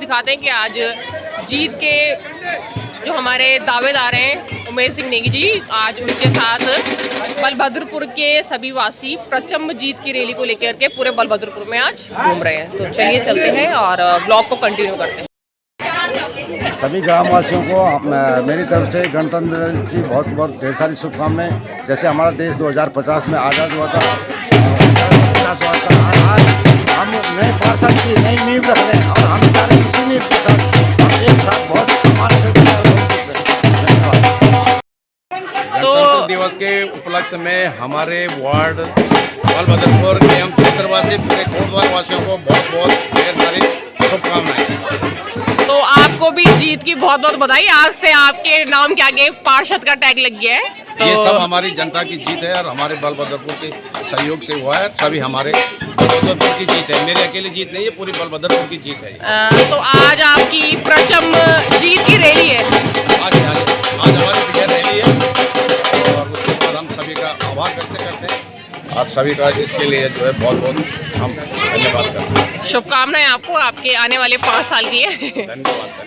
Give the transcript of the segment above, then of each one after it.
दिखाते हैं कि आज जीत के जो हमारे दावेदार हैं उमेश सिंह नेगी जी, आज उनके साथ बलभद्रपुर के सभी वासी प्रचंड जीत की रैली को लेकर के पूरे बलभद्रपुर में आज घूम रहे हैं। तो चलिए चलते हैं और ब्लॉग को कंटिन्यू करते हैं। सभी ग्रामवासियों को मेरी तरफ से गणतंत्र दिवस की बहुत बहुत ढेर सारी शुभकामनाएं। जैसे हमारा देश 2050 में आज़ाद हुआ था, आज हम नए पार्षद की नई नींव रख रहे हैं और हम सारे इसी नींव के साथ एक साथ बहुत सम्मान से गणतंत्र दिवस के उपलक्ष्य में हमारे वार्ड बलभद्रपुर के हम क्षेत्रवासी पूरे कोटद्वार वासियों को बहुत बहुत ढेर सारी शुभकामनाएं। तो आपको भी जीत की बहुत बहुत बधाई। आज से आपके नाम के आगे पार्षद का टैग लग गया है। तो ये सब हमारी जनता की जीत है और हमारे बलभद्रपुर के सहयोग से हुआ है। सभी हमारे बलभद्रपुर की जीत है, मेरी अकेली जीत नहीं है, पूरी बलभद्रपुर की जीत है। तो आज आपकी प्रचंड जीत की रैली है। आज हमारी विजय रैली है और उसके बाद हम सभी का आभार व्यक्त करते हैं। आप सभी का इसके लिए जो है बहुत बहुत हम धन्यवाद करते हैं। शुभकामनाएं आपको आपके आने वाले 5 साल की है। धन्यवाद।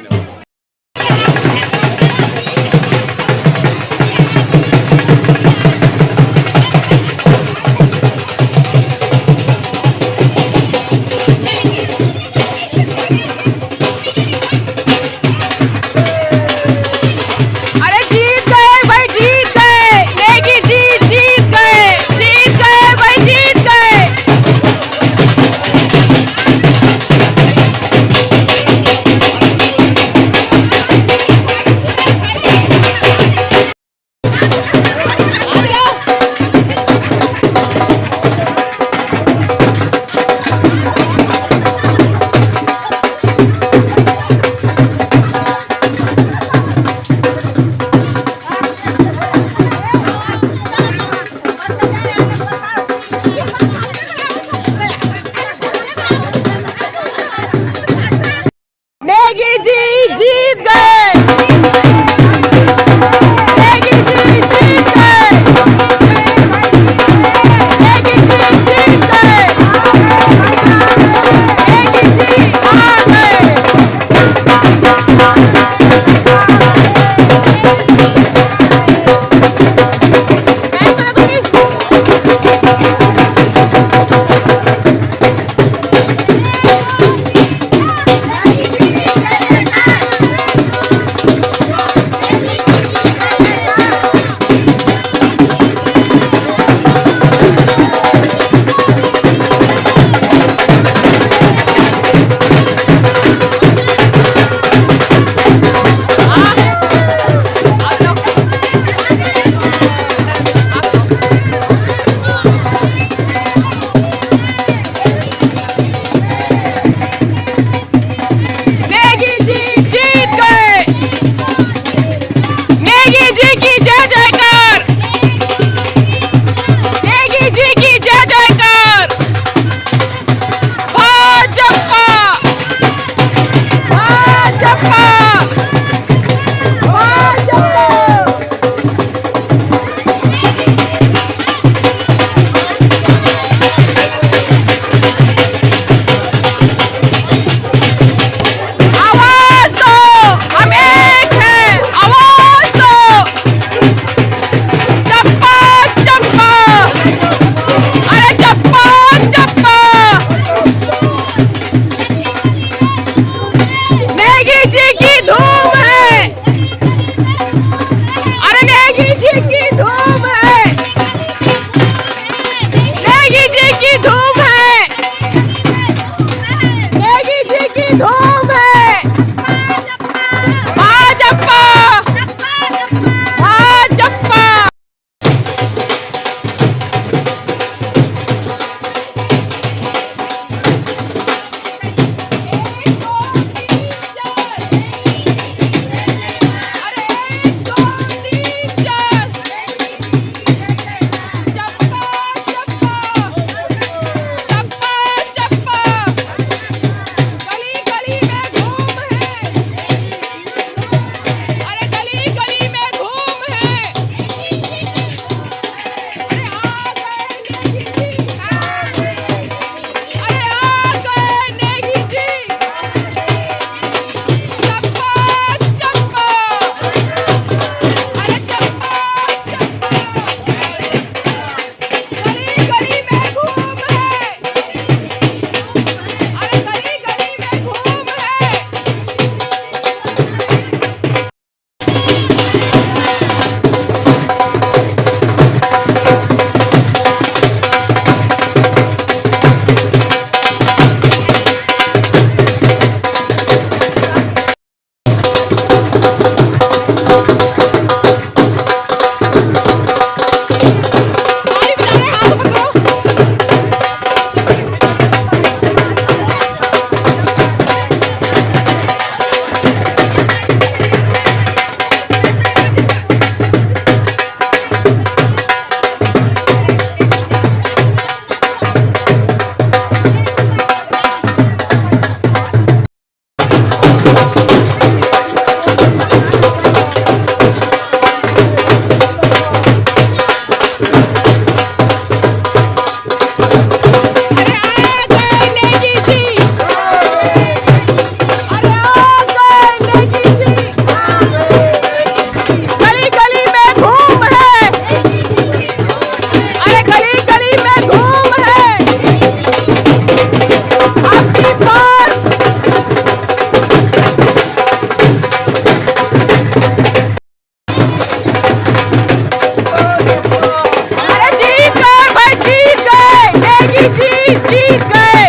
जीत गए,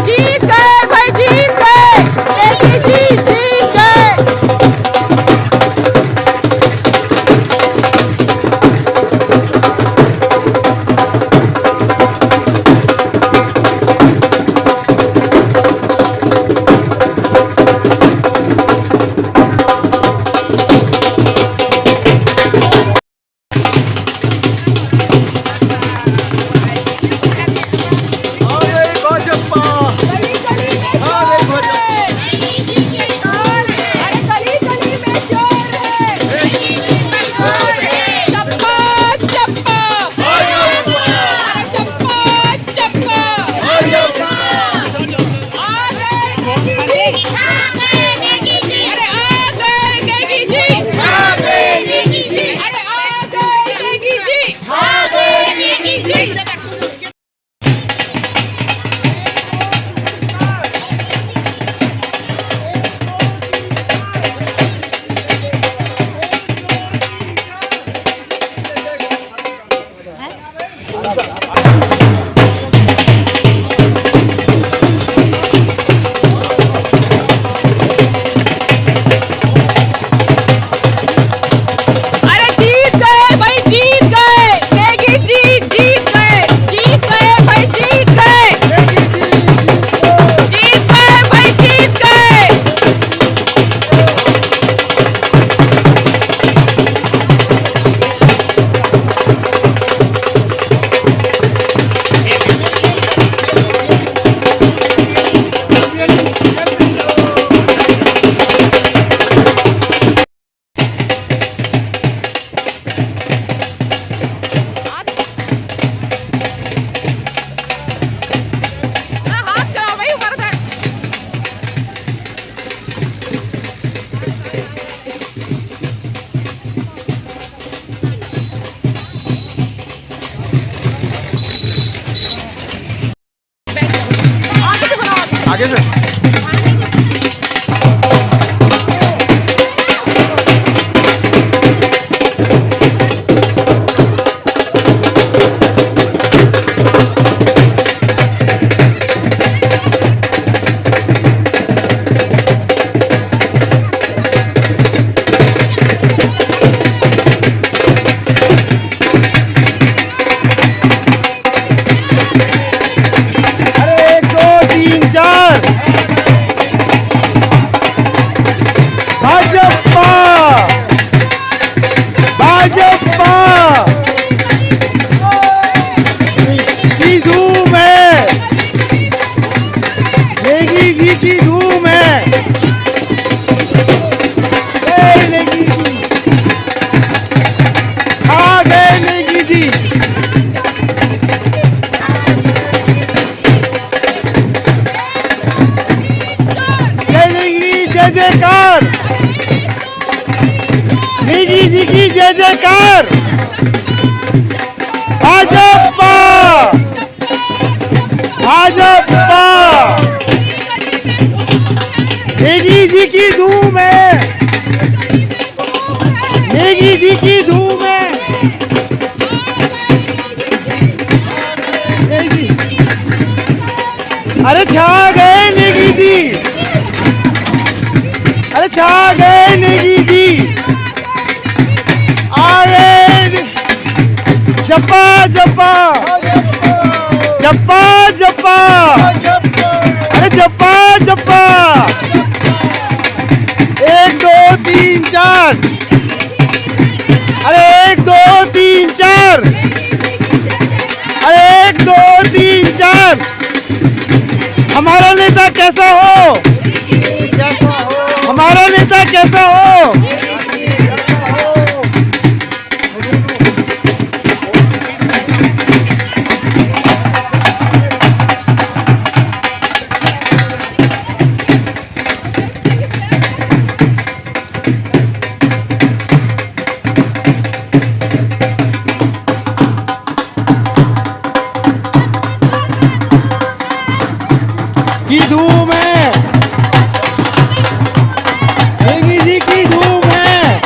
जीत गए भाई, जीत गए, नेगी जी जीत गए। आगे से जय जयकार, नेगी जी की जय जयकार। भाजपा भाजपा, नेगी जी की धूम है, नेगी जी की धूम है। अरे छा गए नेगी जी, अरे छा गए नेगी जी। अरे जपा जपा जपा जपा, अरे जपा जपा। 1 2 3 4, अरे 1 2 3 4, अरे 1 2 3 4। हमारा नेता कैसा हो, हमारा नेता कैसा हो। की धूम है, नेगी जी की धूम है।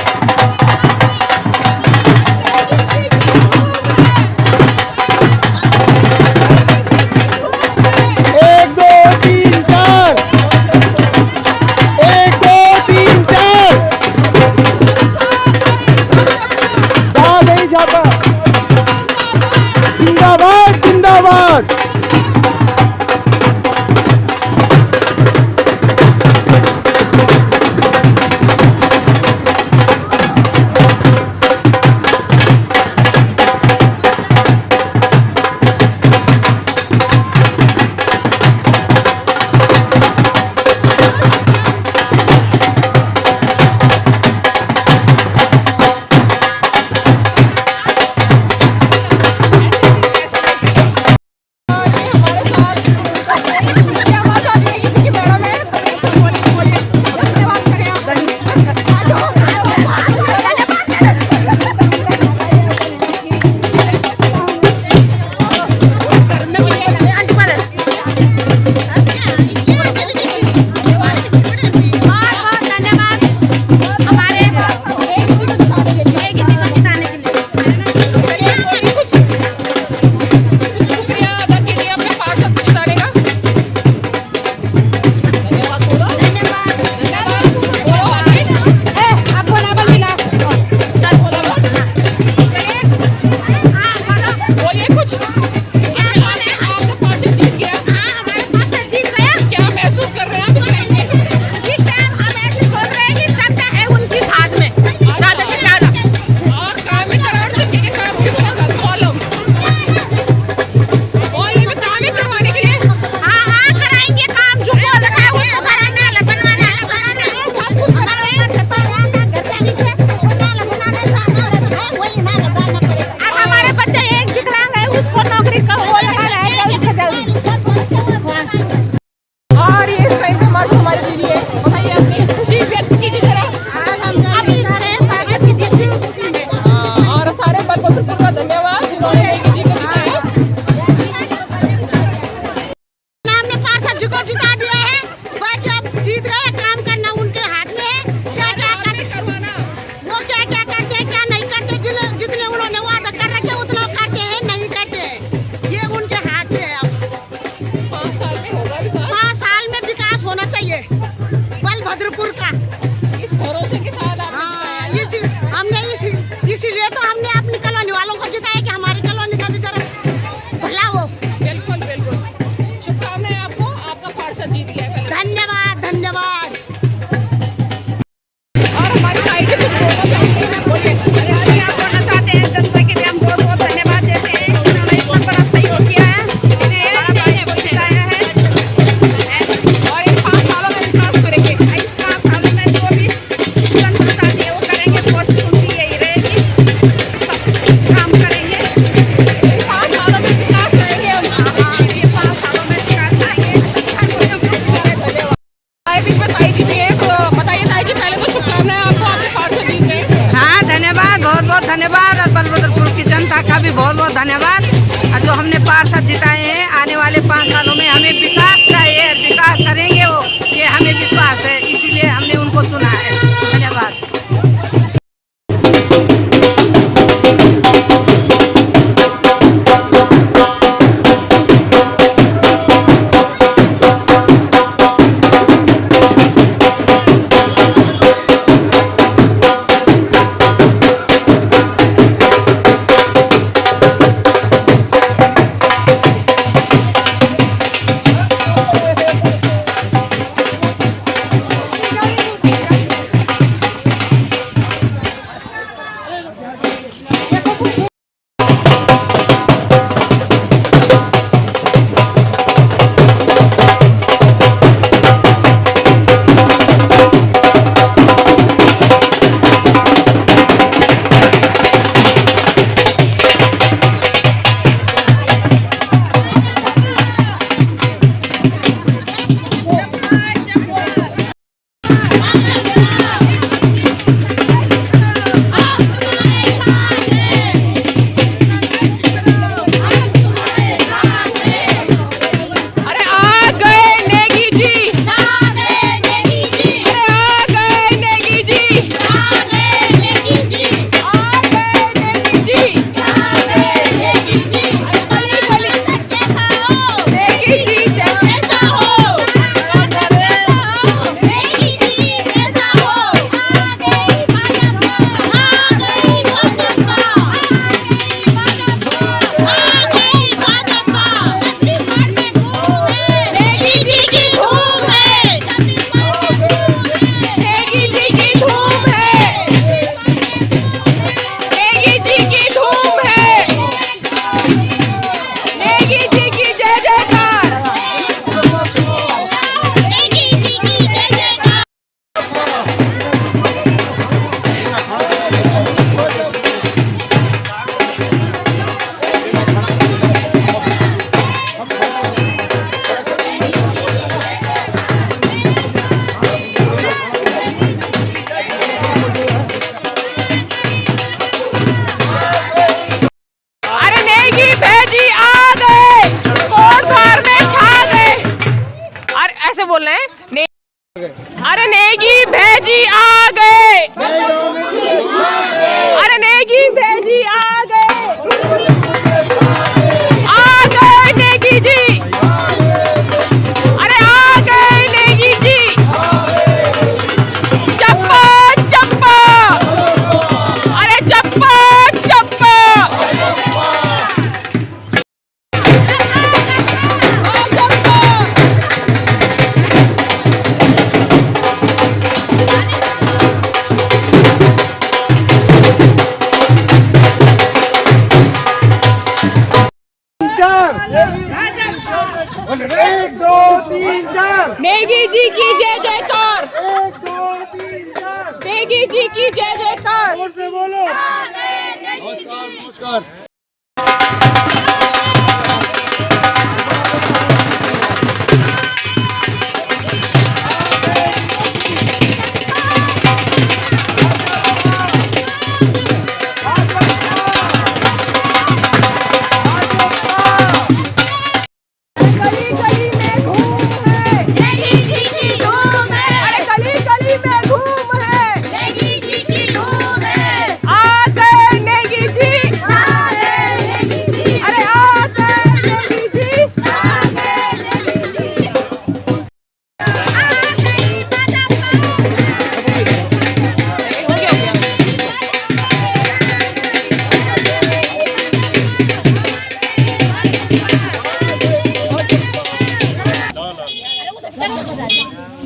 1 2 3 4 नेगी जी की जय जयकार, 1 2 3 4 नेगी जी की जय जयकार। जोर से बोलो। नमस्कार नमस्कार। गली गली में घूम है, नेगी जी की धूम है, अरे गली गली में घूम है, नेगी जी की धूम है, आ गए नेगी जी, आ गए नेगी जी, अरे आ गए नेगी जी। आ गए नेगी जी, आ गई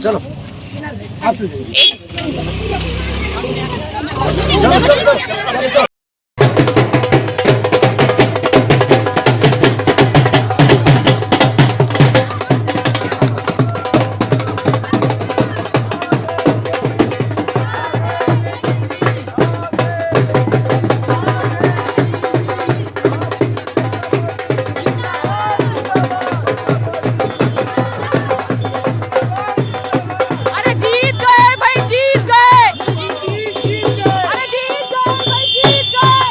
चलो अरे जीत गए भाई, जीत गए, अरे जीत गए भाई, जीत गए।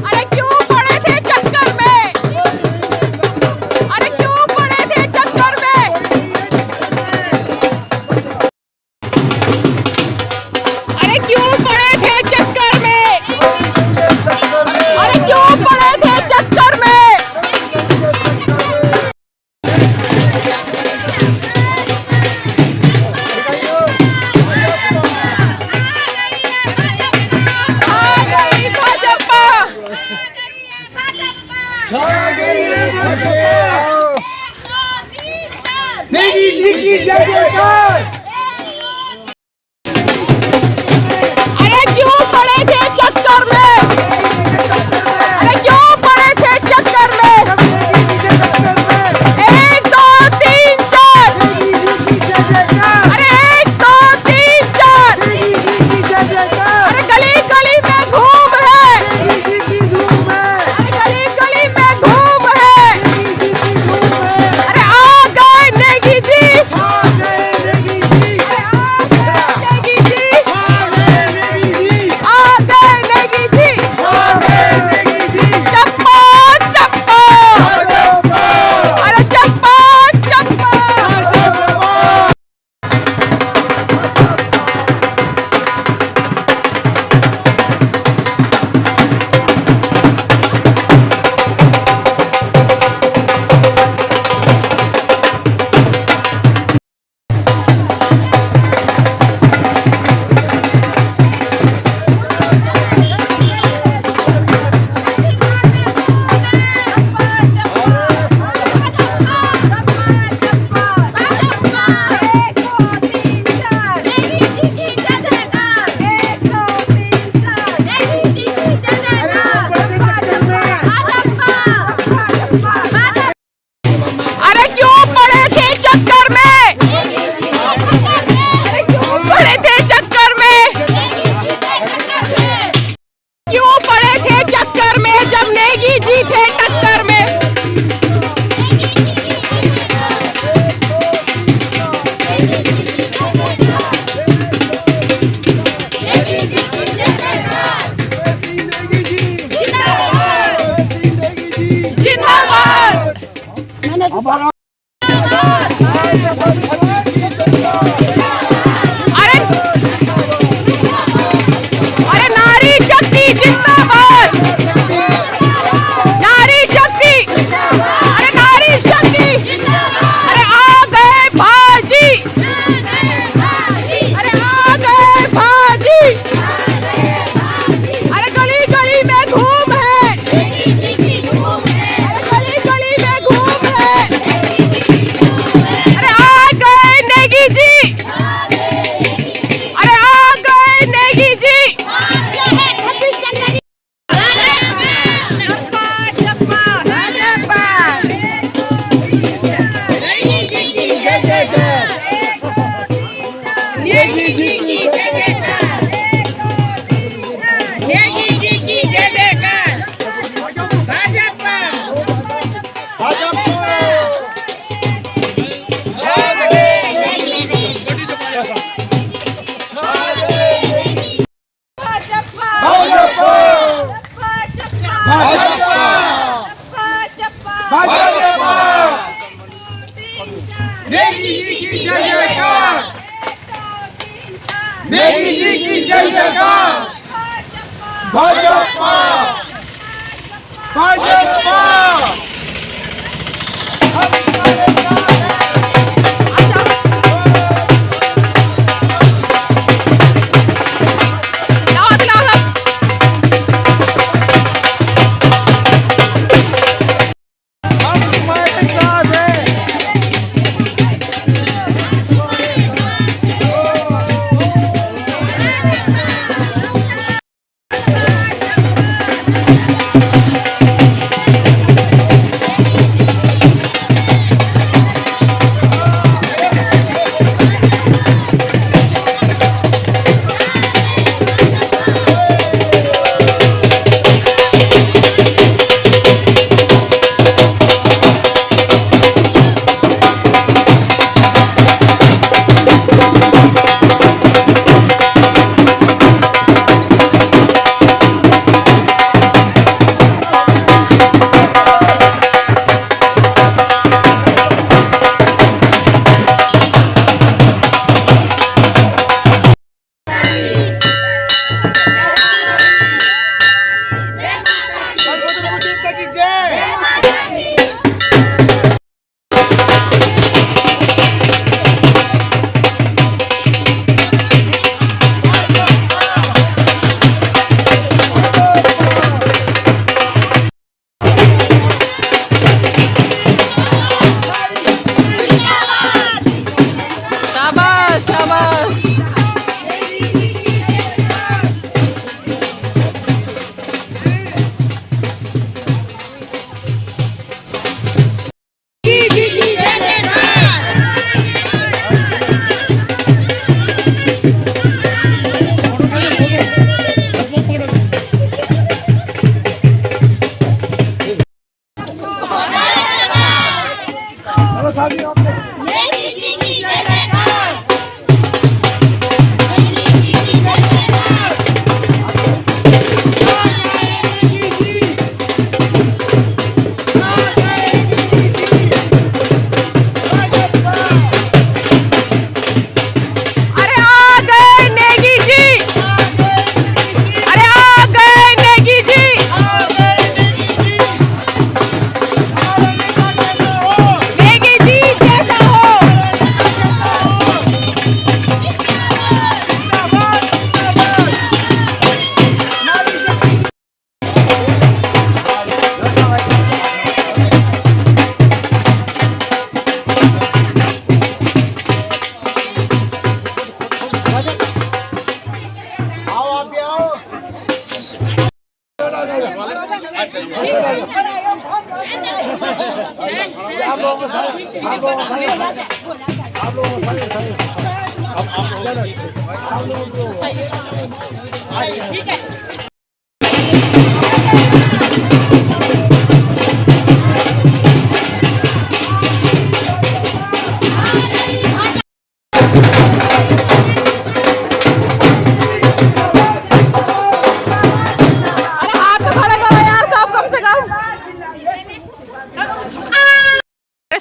अरे क्यों पड़े थे चक्कर में, अरे क्यों पड़े थे चक्कर में, अरे क्यों पड़े थे चक्कर में, अरे क्यों पड़े थे चक्कर में। आ गई भाजपा, नेगी जी की जय जयकार। अरे क्यों पड़े थे चक्कर में, अरे क्यों पड़े थे चक्कर में। 1 2 3 4, अरे 1 2 3 4, अरे गली गली में घूम है, अरे गली गली में घूम है, अरे आ गए नेगी जी, अरे आ गए नेगी जी, आ गए नेगी जी। चप्पा चप्पा, अरे चप्पा चप्पा। अरे क्यों पड़े थे चक्कर में, अरे क्यों पड़े थे चक्कर में, क्यों पड़े थे चक्कर में जब नेगी जी थे टक्कर में। जिंदाबाद। अरे अरे नारी शक्ति जिंदाबाद, नारी शक्ति, अरे नारी शक्ति, अरे आ गए भाजी, अरे आ गए भाजी, अरे गली गली में घूम है, अरे गली गली में घूम है, भाजपा नेगी जी की जय जयकार नेगी जी की जय जयकार भाजपा भाजपा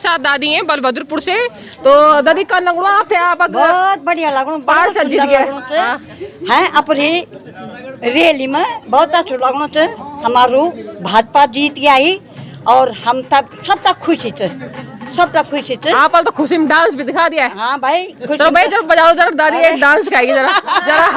साथ दादी हैं बलभद्रपुर से। तो दादी का नगड़ो आप थे आप बहुत बढ़िया लगो पार से जीत गया है अपने रैली में बहुत अच्छा लगनो थे। हमारू भाजपा जीत गई और हम सब तक खुशी थे, सब तक खुशी थे। आप तो खुशी में डांस भी दिखा दिया है। हाँ भाई तो भाई जब बजाओ जरा दादी एक डांस खाएगी जरा जरा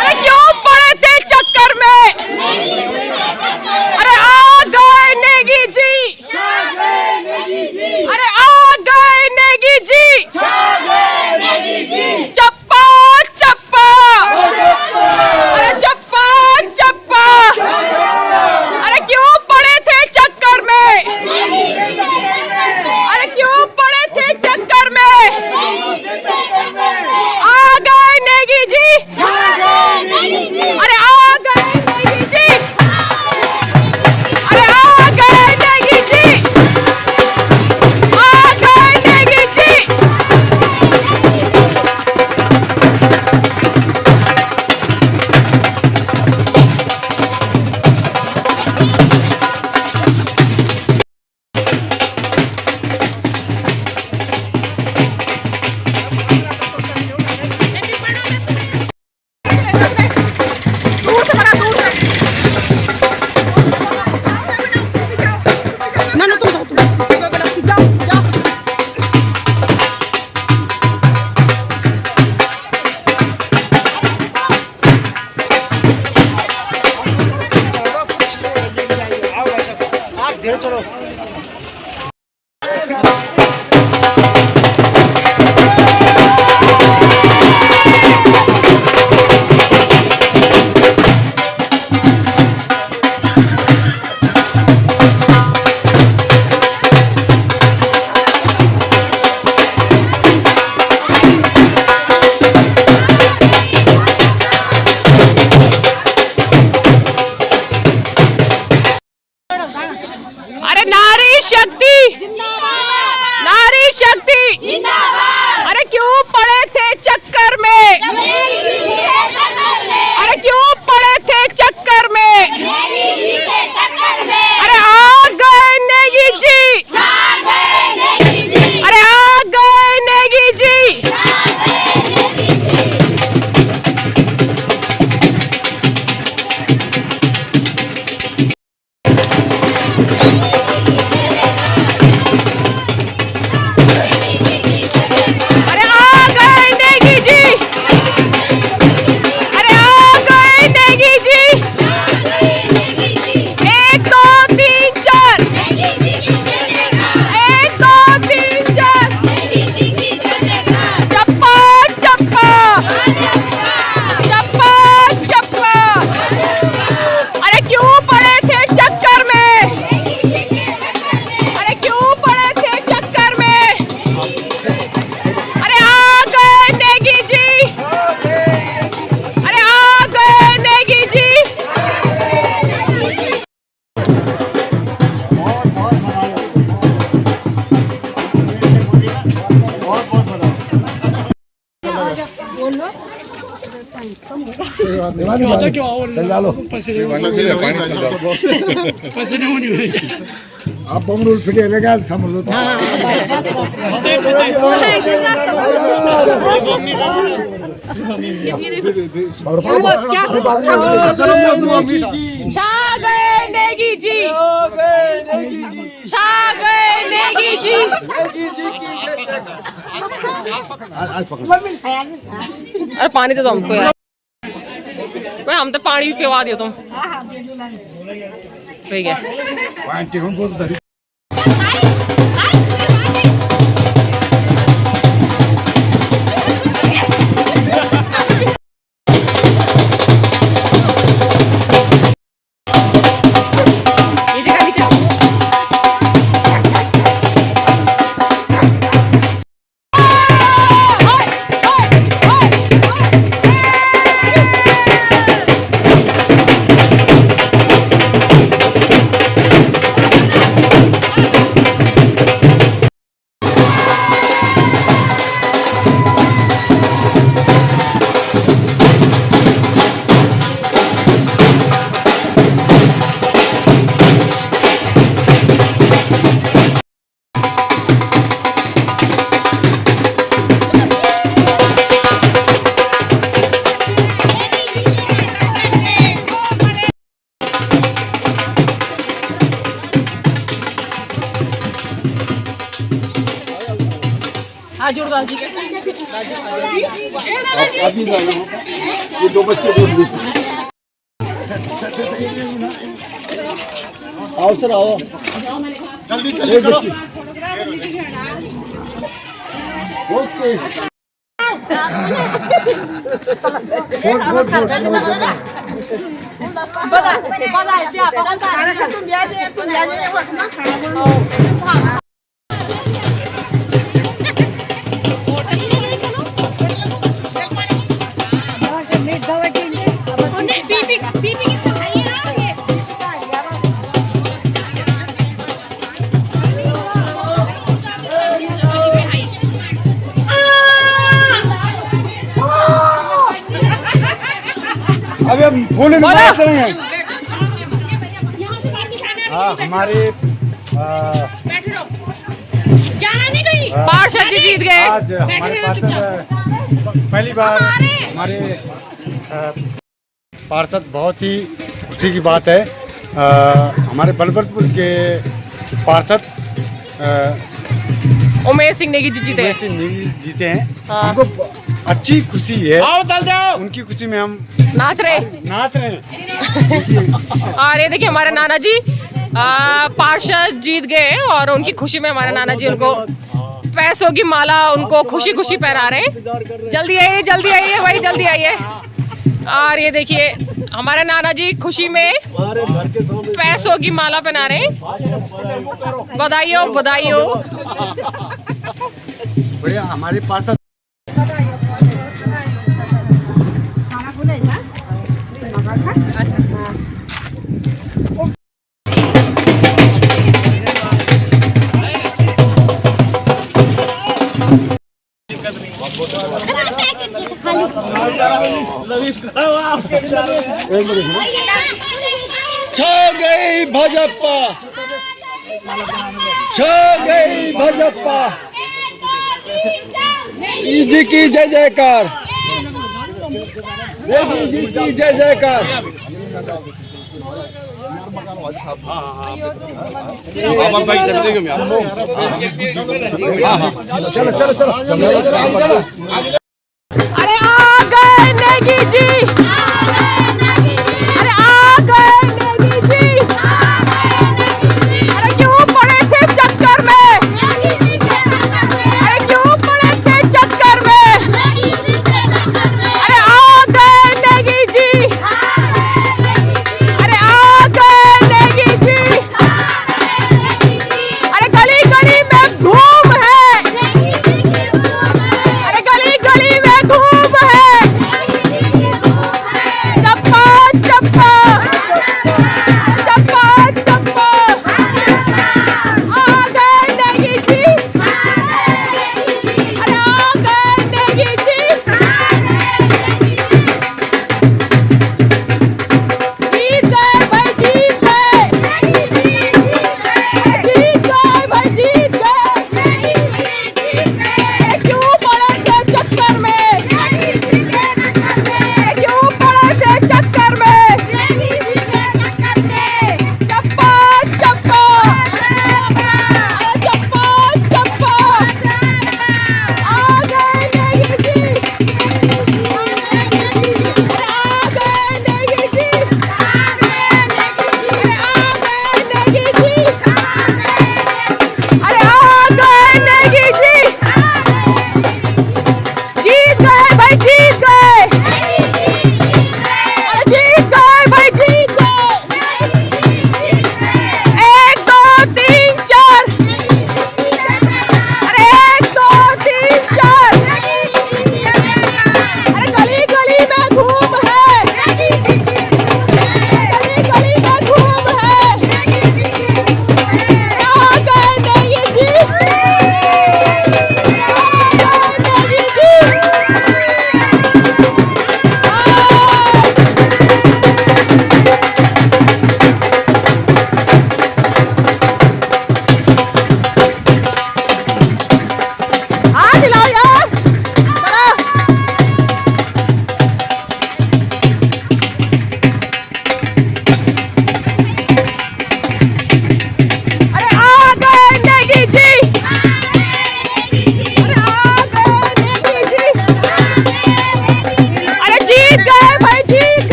अरे क्यों पड़े थे चक्कर में? अरे आ गए नेगी जी। अरे आ गए नेगी जी। चप्पा चप्पा। अरे चप्पा चप्पा। अरे क्यों पड़े थे चक्कर में? अरे क्यों पड़े थे चक्कर में? आ गए नेगी जी। अरे आ गए नेगी जी। अरे आ गए नेगी जी। आ गए नेगी जी। दूर से बड़ा दूर से। ना ना तुम जाओ जाओ। अरे नारी शक्ति जिंदाबाद। नारी शक्ति जिंदाबाद। अरे क्यों पड़े थे चक्कर में? अरे क्यों पड़े थे चक्कर में? अरे आ गए नेगी जी। अरे आ गए नेगी जी। अरे आ गए नेगी जी। अरे आ गए नेगी जी। 1 2 3 4। 1 2 3 4। चप्पा चप्पा। चप्पा चप्पा। अरे क्यों पड़े थे चक्कर में? अरे क्यों पड़े थे चक्कर में? अरे आ गए नेगी जी। अरे आ गए नेगी जी। आप बमरूल फिटे लगा समझ लो। छा गए नेगी जी। छा गए नेगी जी। अरे पानी दे दो हमको यार। भाई हम तो पानी भी पिवा दियो तुम। ठीक है नीचे का नीचे हाँ जोरदार जी ये दो बच्चे जोड़ दीजिए आओ सर आओ जल्दी चलिए बच्चे ओके अभी हम फूल में बात करेंगे हाँ हमारे जाना नहीं कहीं पार्षद जी जीत गए आज हमारे पार्षद पहली बार हमारे पार्षद बहुत ही खुशी की बात है हमारे बलबलपुर के पार्षद उमेश सिंह नेगी जी जीते उमेश सिंह नेगी जीते हैं हाँ। हमको अच्छी खुशी है उनकी खुशी में हम नाच रहे नाच रहे हैं और ये देखिए हमारे नाना जी पार्षद जीत गए और उनकी खुशी में हमारे नाना जी उनको पैसों की माला उनको खुशी खुशी पहना रहे हैं जल्दी आइए भाई जल्दी आइए और ये देखिए हमारे नाना जी खुशी में पैसों की माला पहना रहे हैं बधाई हो बढ़िया हमारे पार्षद छा गई भाजपा जी की जय जयकार जी की जय जयकार चलो